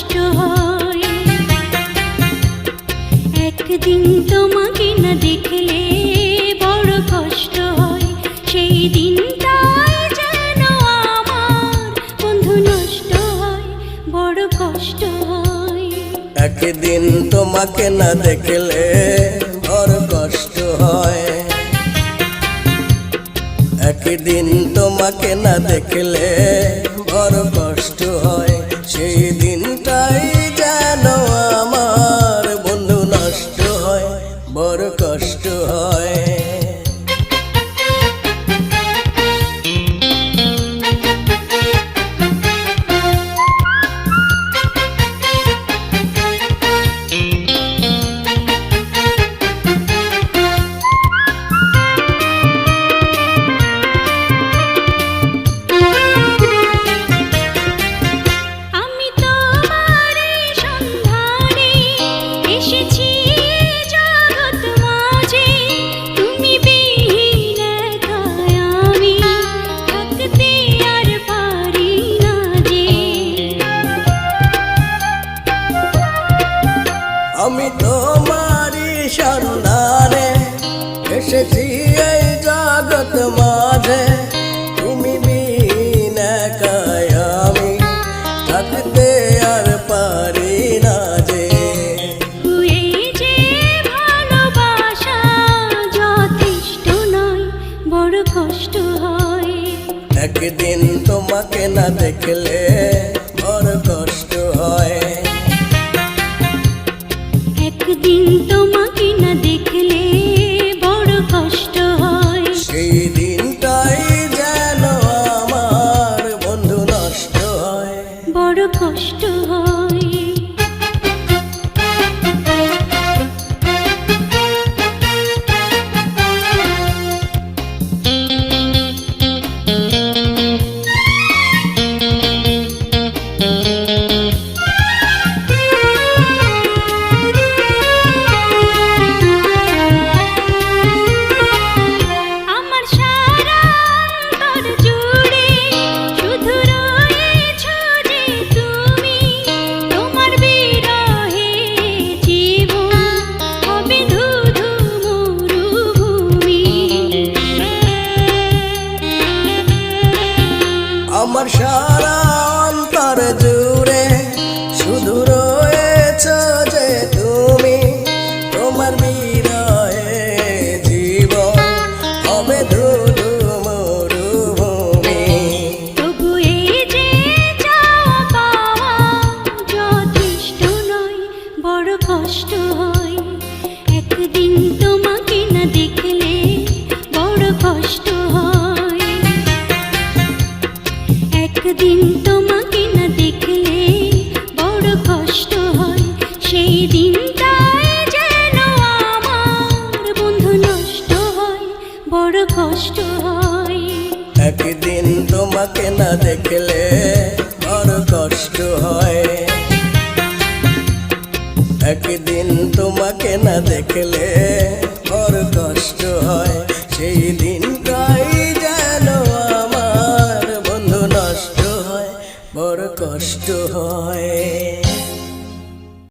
কষ্ট হয়। একদিন তোমাকে না দেখলে বড় কষ্ট হয়, সেই দিনটাই যেন আমার বন্ধু নষ্ট হয়, বড় কষ্ট হয়। একদিন তোমাকে না দেখলে বড় কষ্ট হয়, একদিন তোমাকে না দেখলে বড় কষ্ট হয়, সেই দিনটাই যেন আমার বন্ধু নষ্ট হয়, বড় কষ্ট হয়। আমি তোমারই সন্ধানে এসেছি এই জগৎ মাঝে, তুমি বিহীন একাই আমি থাকতে আর পারি না যে। যে ভালোবাসা যথেষ্ট নয়, বড় কষ্ট হয়। একদিন তোমাকে না দেখলে বড় কষ্ট হয়, একদিন তোমাকে না দেখলে বড় কষ্ট হয়, সেই দিনটাই যেন আমার বন্ধু নষ্ট হয়, বড় কষ্ট হয়। আমার সারা অন্তর জুড়ে শুধু রয়েছ যে তুমি, তোমার বিরহে জীবন হবে ধুধু মরুভূমি। তবু এই যে চাওয়া পাওয়া যথেষ্ট নয়, বড় কষ্ট হয়। একদিন তোমাকে না দেখলে বড় কষ্ট হয়, একদিন তোমাকে না দেখলে বড় কষ্ট হয়, সেই দিনটাই যেন আমার বন্ধু নষ্ট হয়, বড় কষ্ট হয়। একদিন তোমাকে না দেখলে বড় কষ্ট হয়, একদিন তোমাকে না দেখলে বড় কষ্ট হয়, সেই দিনটাই যেন আমার বন্ধু নষ্ট হয়, বড় কষ্ট হয়।